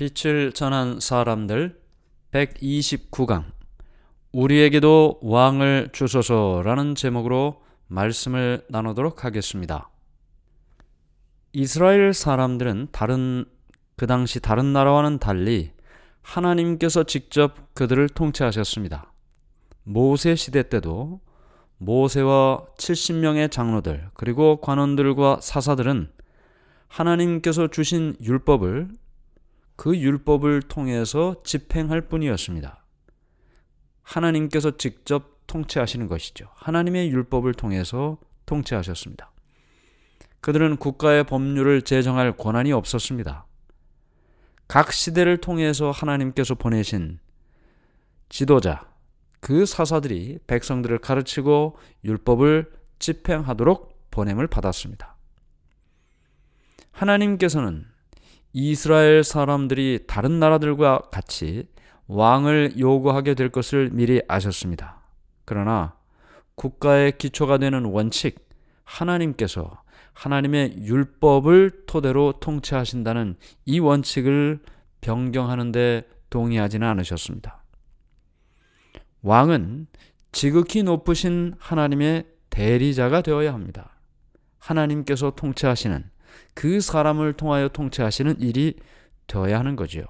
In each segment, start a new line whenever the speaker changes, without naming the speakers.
빛을 전한 사람들 129강 우리에게도 왕을 주소서라는 제목으로 말씀을 나누도록 하겠습니다. 이스라엘 사람들은 그 당시 다른 나라와는 달리 하나님께서 직접 그들을 통치하셨습니다. 모세 시대 때도 모세와 70명의 장로들 그리고 관원들과 사사들은 하나님께서 주신 그 율법을 통해서 집행할 뿐이었습니다. 하나님께서 직접 통치하시는 것이죠. 하나님의 율법을 통해서 통치하셨습니다. 그들은 국가의 법률을 제정할 권한이 없었습니다. 각 시대를 통해서 하나님께서 보내신 지도자, 그 사사들이 백성들을 가르치고 율법을 집행하도록 보냄을 받았습니다. 하나님께서는 이스라엘 사람들이 다른 나라들과 같이 왕을 요구하게 될 것을 미리 아셨습니다. 그러나 국가의 기초가 되는 원칙, 하나님께서 하나님의 율법을 토대로 통치하신다는 이 원칙을 변경하는 데 동의하지는 않으셨습니다. 왕은 지극히 높으신 하나님의 대리자가 되어야 합니다. 하나님께서 통치하시는 그 사람을 통하여 통치하시는 일이 되어야 하는 거지요.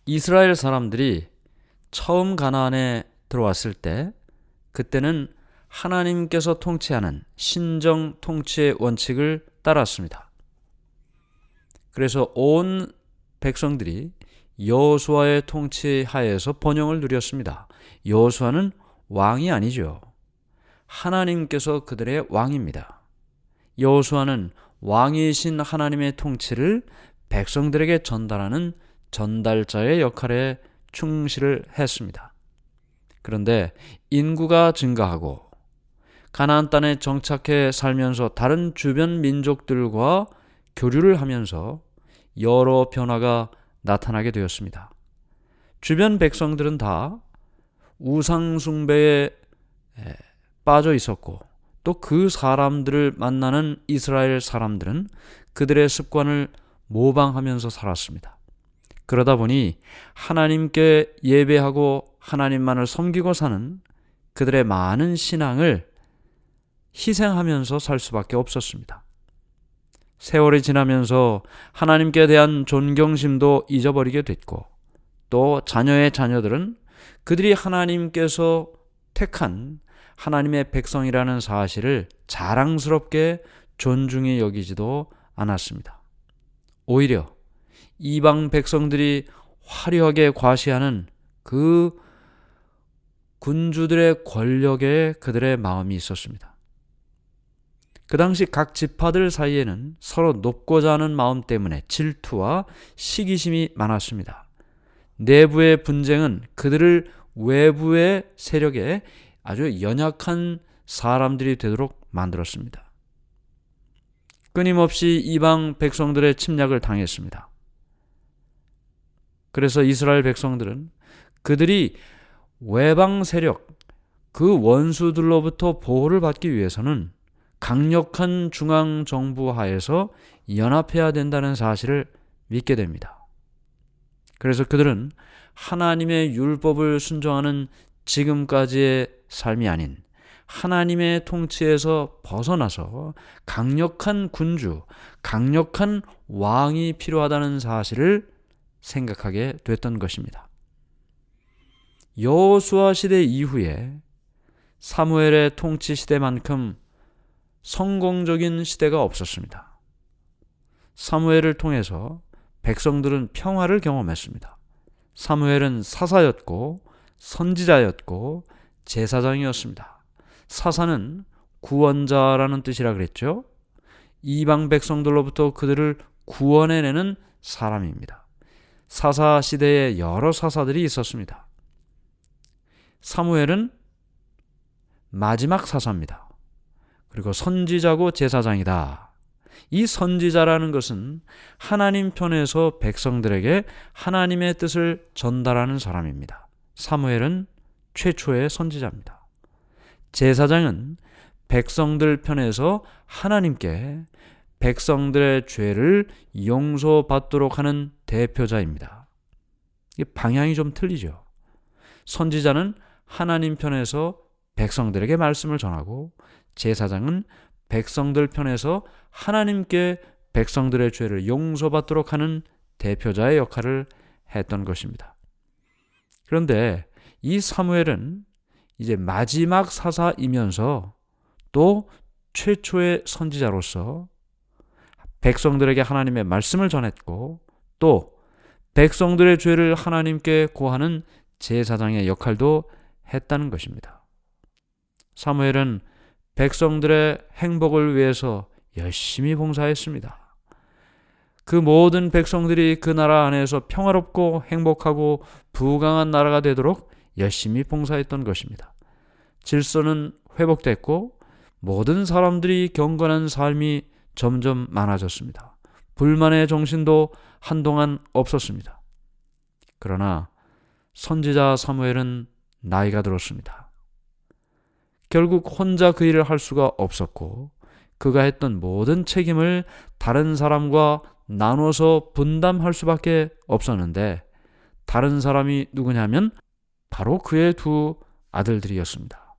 이스라엘 사람들이 처음 가나안에 들어왔을 때 그때는 하나님께서 통치하는 신정 통치의 원칙을 따랐습니다. 그래서 온 백성들이 여호수아의 통치 하에서 번영을 누렸습니다. 여호수아는 왕이 아니죠. 하나님께서 그들의 왕입니다. 여호수아는 왕이신 하나님의 통치를 백성들에게 전달하는 전달자의 역할에 충실을 했습니다. 그런데 인구가 증가하고 가나안 땅에 정착해 살면서 다른 주변 민족들과 교류를 하면서 여러 변화가 나타나게 되었습니다. 주변 백성들은 다 우상 숭배에 빠져 있었고 또 그 사람들을 만나는 이스라엘 사람들은 그들의 습관을 모방하면서 살았습니다. 그러다 보니 하나님께 예배하고 하나님만을 섬기고 사는 그들의 많은 신앙을 희생하면서 살 수밖에 없었습니다. 세월이 지나면서 하나님께 대한 존경심도 잊어버리게 됐고 또 자녀의 자녀들은 그들이 하나님께서 택한 하나님의 백성이라는 사실을 자랑스럽게 존중히 여기지도 않았습니다. 오히려 이방 백성들이 화려하게 과시하는 그 군주들의 권력에 그들의 마음이 있었습니다. 그 당시 각 지파들 사이에는 서로 높고자 하는 마음 때문에 질투와 시기심이 많았습니다. 내부의 분쟁은 그들을 외부의 세력에 아주 연약한 사람들이 되도록 만들었습니다. 끊임없이 이방 백성들의 침략을 당했습니다. 그래서 이스라엘 백성들은 그들이 외방 세력, 그 원수들로부터 보호를 받기 위해서는 강력한 중앙정부 하에서 연합해야 된다는 사실을 믿게 됩니다. 그래서 그들은 하나님의 율법을 순종하는 지금까지의 삶이 아닌 하나님의 통치에서 벗어나서 강력한 군주, 강력한 왕이 필요하다는 사실을 생각하게 됐던 것입니다. 여호수아 시대 이후에 사무엘의 통치 시대만큼 성공적인 시대가 없었습니다. 사무엘을 통해서 백성들은 평화를 경험했습니다. 사무엘은 사사였고 선지자였고 제사장이었습니다. 사사는 구원자라는 뜻이라 그랬죠. 이방 백성들로부터 그들을 구원해내는 사람입니다. 사사 시대에 여러 사사들이 있었습니다. 사무엘은 마지막 사사입니다. 그리고 선지자고 제사장이다. 이 선지자라는 것은 하나님 편에서 백성들에게 하나님의 뜻을 전달하는 사람입니다. 사무엘은 최초의 선지자입니다. 제사장은 백성들 편에서 하나님께 백성들의 죄를 용서받도록 하는 대표자입니다. 이 방향이 좀 틀리죠. 선지자는 하나님 편에서 백성들에게 말씀을 전하고 제사장은 백성들 편에서 하나님께 백성들의 죄를 용서받도록 하는 대표자의 역할을 했던 것입니다. 그런데 이 사무엘은 이제 마지막 사사이면서 또 최초의 선지자로서 백성들에게 하나님의 말씀을 전했고 또 백성들의 죄를 하나님께 고하는 제사장의 역할도 했다는 것입니다. 사무엘은 백성들의 행복을 위해서 열심히 봉사했습니다. 그 모든 백성들이 그 나라 안에서 평화롭고 행복하고 부강한 나라가 되도록 열심히 봉사했던 것입니다. 질서는 회복됐고 모든 사람들이 경건한 삶이 점점 많아졌습니다. 불만의 정신도 한동안 없었습니다. 그러나 선지자 사무엘은 나이가 들었습니다. 결국 혼자 그 일을 할 수가 없었고 그가 했던 모든 책임을 다른 사람과 나눠서 분담할 수밖에 없었는데 다른 사람이 누구냐면 바로 그의 두 아들들이었습니다.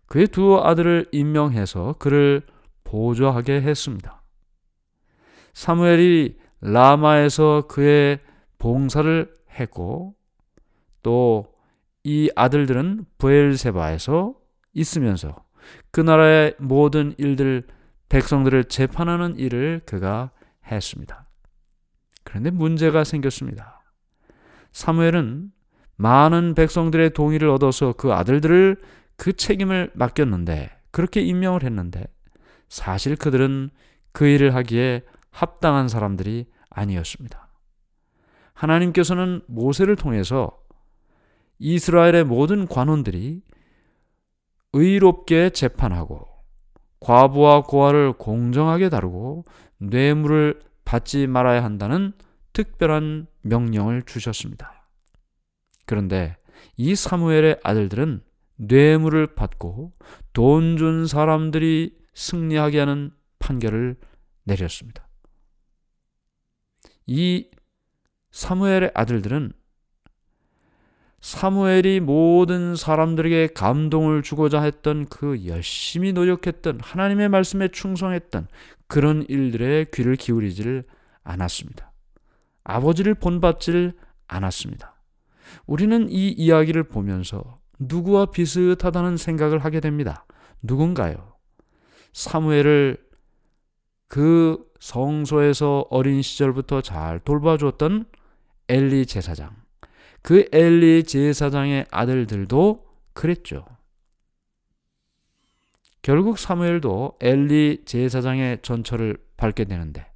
그의 두 아들을 임명해서 그를 보좌하게 했습니다. 사무엘이 라마에서 그의 봉사를 했고 또 이 아들들은 브엘세바에서 있으면서 그 나라의 모든 일들, 백성들을 재판하는 일을 그가 했습니다. 그런데 문제가 생겼습니다. 사무엘은 많은 백성들의 동의를 얻어서 그 아들들을 그 책임을 맡겼는데 그렇게 임명을 했는데 사실 그들은 그 일을 하기에 합당한 사람들이 아니었습니다. 하나님께서는 모세를 통해서 이스라엘의 모든 관원들이 의롭게 재판하고 과부와 고아를 공정하게 다루고 뇌물을 받지 말아야 한다는 특별한 명령을 주셨습니다. 그런데 이 사무엘의 아들들은 뇌물을 받고 돈 준 사람들이 승리하게 하는 판결을 내렸습니다. 이 사무엘의 아들들은 사무엘이 모든 사람들에게 감동을 주고자 했던 그 열심히 노력했던 하나님의 말씀에 충성했던 그런 일들에 귀를 기울이질 않았습니다. 아버지를 본받질 않았습니다. 우리는 이 이야기를 보면서 누구와 비슷하다는 생각을 하게 됩니다. 누군가요? 사무엘을 그 성소에서 어린 시절부터 잘 돌봐주었던 엘리 제사장. 그 엘리 제사장의 아들들도 그랬죠. 결국 사무엘도 엘리 제사장의 전철을 밟게 되는데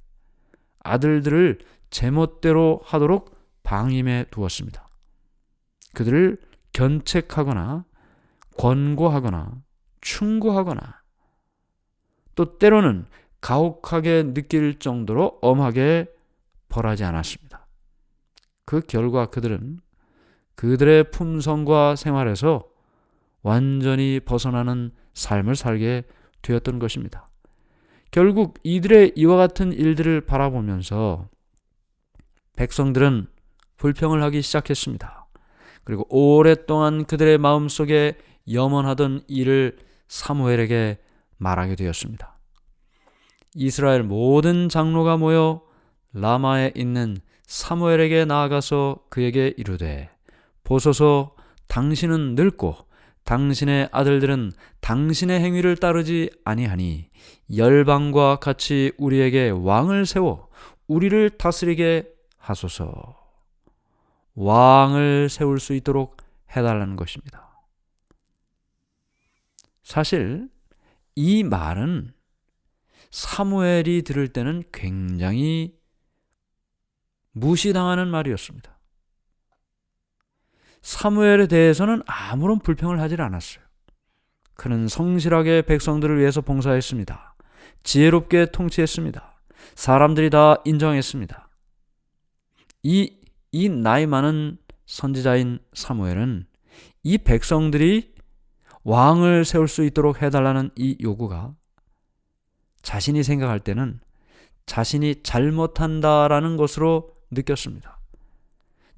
아들들을 제멋대로 하도록 방임해 두었습니다. 그들을 견책하거나 권고하거나 충고하거나 또 때로는 가혹하게 느낄 정도로 엄하게 벌하지 않았습니다. 그 결과 그들은 그들의 품성과 생활에서 완전히 벗어나는 삶을 살게 되었던 것입니다. 결국 이들의 이와 같은 일들을 바라보면서 백성들은 불평을 하기 시작했습니다. 그리고 오랫동안 그들의 마음속에 염원하던 일을 사무엘에게 말하게 되었습니다. 이스라엘 모든 장로가 모여 라마에 있는 사무엘에게 나아가서 그에게 이르되 보소서 당신은 늙고 당신의 아들들은 당신의 행위를 따르지 아니하니 열방과 같이 우리에게 왕을 세워 우리를 다스리게 하소서. 왕을 세울 수 있도록 해달라는 것입니다. 사실 이 말은 사무엘이 들을 때는 굉장히 무시당하는 말이었습니다. 사무엘에 대해서는 아무런 불평을 하질 않았어요. 그는 성실하게 백성들을 위해서 봉사했습니다. 지혜롭게 통치했습니다. 사람들이 다 인정했습니다. 이 나이 많은 선지자인 사무엘은 이 백성들이 왕을 세울 수 있도록 해달라는 이 요구가 자신이 생각할 때는 자신이 잘못한다라는 것으로 느꼈습니다.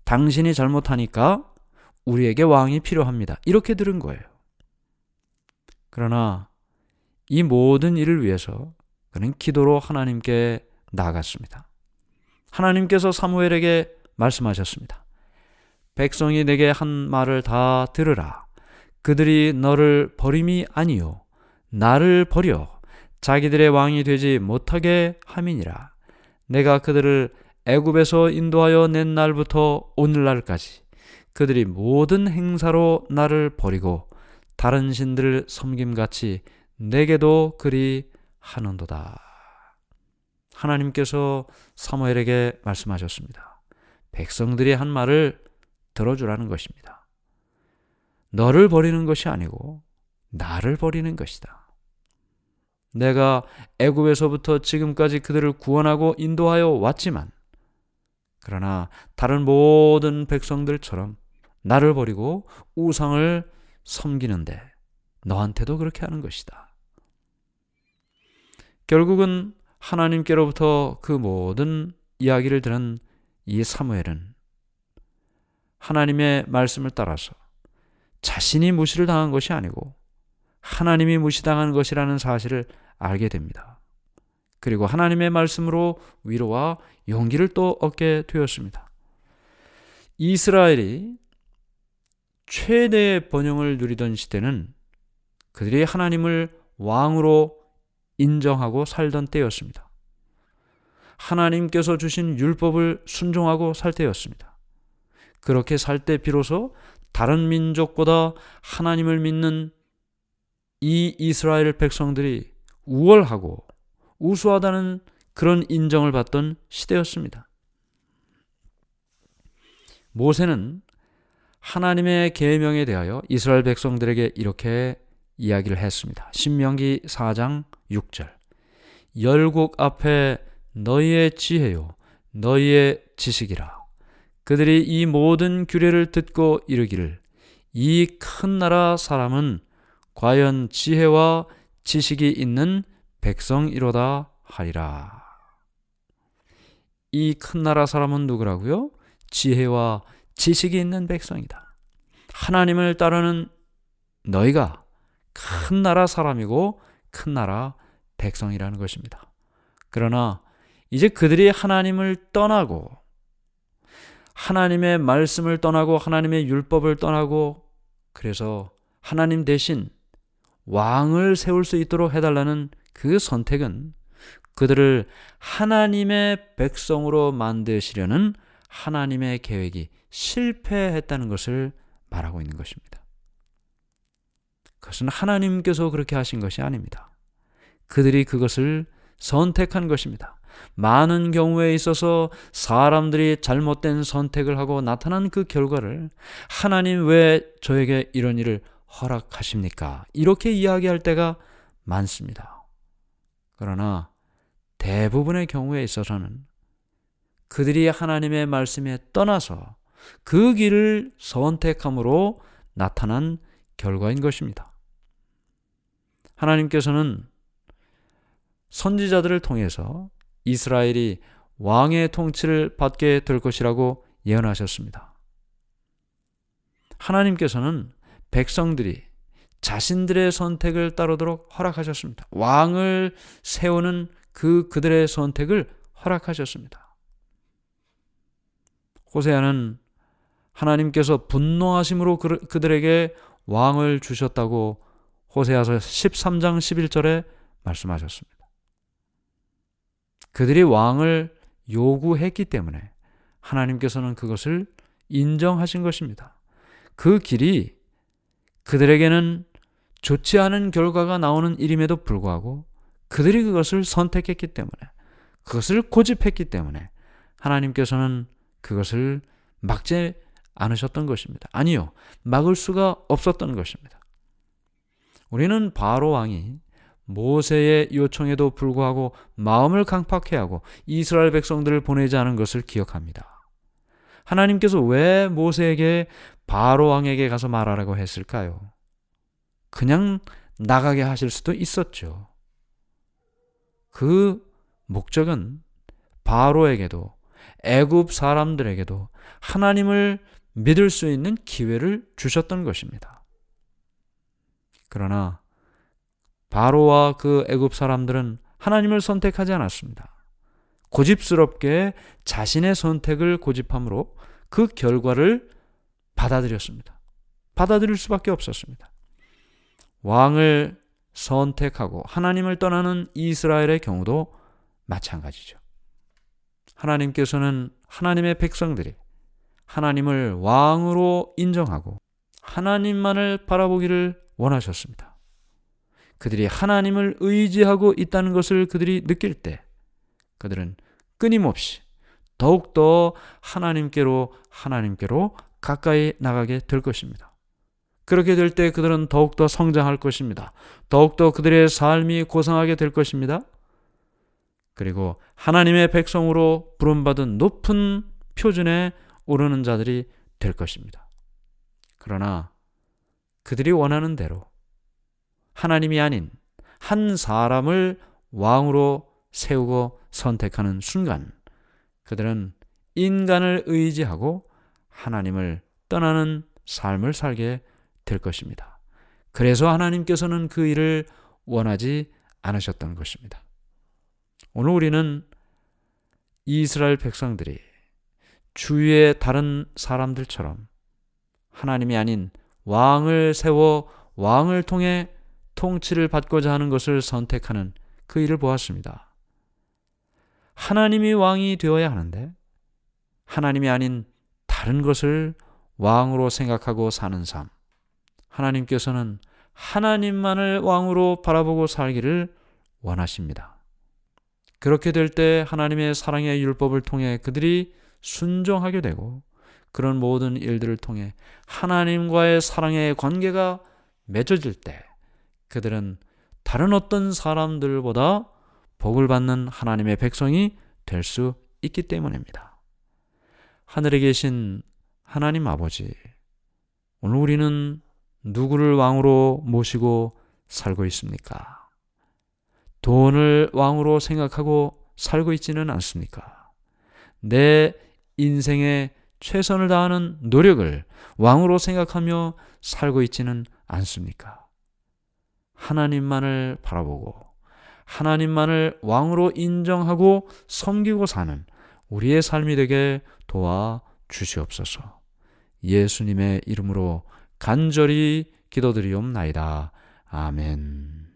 당신이 잘못하니까 우리에게 왕이 필요합니다. 이렇게 들은 거예요. 그러나 이 모든 일을 위해서 그는 기도로 하나님께 나아갔습니다. 하나님께서 사무엘에게 말씀하셨습니다. 백성이 내게 한 말을 다 들으라. 그들이 너를 버림이 아니요 나를 버려 자기들의 왕이 되지 못하게 함이니라. 내가 그들을 애굽에서 인도하여 낸 날부터 오늘날까지 그들이 모든 행사로 나를 버리고 다른 신들을 섬김같이 내게도 그리 하는도다. 하나님께서 사무엘에게 말씀하셨습니다. 백성들이 한 말을 들어주라는 것입니다. 너를 버리는 것이 아니고 나를 버리는 것이다. 내가 애굽에서부터 지금까지 그들을 구원하고 인도하여 왔지만 그러나 다른 모든 백성들처럼 나를 버리고 우상을 섬기는데 너한테도 그렇게 하는 것이다. 결국은 하나님께로부터 그 모든 이야기를 들은 이 사무엘은 하나님의 말씀을 따라서 자신이 무시를 당한 것이 아니고 하나님이 무시당한 것이라는 사실을 알게 됩니다. 그리고 하나님의 말씀으로 위로와 용기를 또 얻게 되었습니다. 이스라엘이 최대의 번영을 누리던 시대는 그들이 하나님을 왕으로 인정하고 살던 때였습니다. 하나님께서 주신 율법을 순종하고 살 때였습니다. 그렇게 살 때 비로소 다른 민족보다 하나님을 믿는 이 이스라엘 백성들이 우월하고 우수하다는 그런 인정을 받던 시대였습니다. 모세는 하나님의 계명에 대하여 이스라엘 백성들에게 이렇게 이야기를 했습니다. 신명기 4장 6절 열국 앞에 너희의 지혜요 너희의 지식이라. 그들이 이 모든 규례를 듣고 이르기를 이 큰 나라 사람은 과연 지혜와 지식이 있는 백성이로다 하리라. 이 큰 나라 사람은 누구라고요? 지혜와 지식이 있는 백성이다. 하나님을 따르는 너희가 큰 나라 사람이고 큰 나라 백성이라는 것입니다. 그러나 이제 그들이 하나님을 떠나고 하나님의 말씀을 떠나고 하나님의 율법을 떠나고 그래서 하나님 대신 왕을 세울 수 있도록 해달라는 그 선택은 그들을 하나님의 백성으로 만드시려는 하나님의 계획이 실패했다는 것을 말하고 있는 것입니다. 그것은 하나님께서 그렇게 하신 것이 아닙니다. 그들이 그것을 선택한 것입니다. 많은 경우에 있어서 사람들이 잘못된 선택을 하고 나타난 그 결과를 하나님 왜 저에게 이런 일을 허락하십니까? 이렇게 이야기할 때가 많습니다. 그러나 대부분의 경우에 있어서는 그들이 하나님의 말씀에 떠나서 그 길을 선택함으로 나타난 결과인 것입니다. 하나님께서는 선지자들을 통해서 이스라엘이 왕의 통치를 받게 될 것이라고 예언하셨습니다. 하나님께서는 백성들이 자신들의 선택을 따르도록 허락하셨습니다. 왕을 세우는 그들의 선택을 허락하셨습니다. 호세아는 하나님께서 분노하심으로 그들에게 왕을 주셨다고 호세아서 13장 11절에 말씀하셨습니다. 그들이 왕을 요구했기 때문에 하나님께서는 그것을 인정하신 것입니다. 그 길이 그들에게는 좋지 않은 결과가 나오는 일임에도 불구하고 그들이 그것을 선택했기 때문에 그것을 고집했기 때문에 하나님께서는 그것을 막지 않으셨던 것입니다. 아니요, 막을 수가 없었던 것입니다. 우리는 바로 왕이 모세의 요청에도 불구하고 마음을 강팍해하고 이스라엘 백성들을 보내지 않은 것을 기억합니다. 하나님께서 왜 모세에게 바로 왕에게 가서 말하라고 했을까요? 그냥 나가게 하실 수도 있었죠. 그 목적은 바로에게도 애굽 사람들에게도 하나님을 믿을 수 있는 기회를 주셨던 것입니다. 그러나 바로와 그 애굽 사람들은 하나님을 선택하지 않았습니다. 고집스럽게 자신의 선택을 고집함으로 그 결과를 받아들였습니다. 받아들일 수밖에 없었습니다. 왕을 선택하고 하나님을 떠나는 이스라엘의 경우도 마찬가지죠. 하나님께서는 하나님의 백성들이 하나님을 왕으로 인정하고 하나님만을 바라보기를 원하셨습니다. 그들이 하나님을 의지하고 있다는 것을 그들이 느낄 때 그들은 끊임없이 더욱더 하나님께로 가까이 나가게 될 것입니다. 그렇게 될 때 그들은 더욱더 성장할 것입니다. 더욱더 그들의 삶이 고상하게 될 것입니다. 그리고 하나님의 백성으로 부름받은 높은 표준에 오르는 자들이 될 것입니다. 그러나 그들이 원하는 대로 하나님이 아닌 한 사람을 왕으로 세우고 선택하는 순간 그들은 인간을 의지하고 하나님을 떠나는 삶을 살게 될 것입니다. 그래서 하나님께서는 그 일을 원하지 않으셨던 것입니다. 오늘 우리는 이스라엘 백성들이 주위의 다른 사람들처럼 하나님이 아닌 왕을 세워 왕을 통해 통치를 받고자 하는 것을 선택하는 그 일을 보았습니다. 하나님이 왕이 되어야 하는데 하나님이 아닌 다른 것을 왕으로 생각하고 사는 삶. 하나님께서는 하나님만을 왕으로 바라보고 살기를 원하십니다. 그렇게 될 때 하나님의 사랑의 율법을 통해 그들이 순종하게 되고 그런 모든 일들을 통해 하나님과의 사랑의 관계가 맺어질 때 그들은 다른 어떤 사람들보다 복을 받는 하나님의 백성이 될 수 있기 때문입니다. 하늘에 계신 하나님 아버지, 오늘 우리는 누구를 왕으로 모시고 살고 있습니까? 돈을 왕으로 생각하고 살고 있지는 않습니까? 내 인생에 최선을 다하는 노력을 왕으로 생각하며 살고 있지는 않습니까? 하나님만을 바라보고 하나님만을 왕으로 인정하고 섬기고 사는 우리의 삶이 되게 도와 주시옵소서. 예수님의 이름으로 간절히 기도드리옵나이다. 아멘.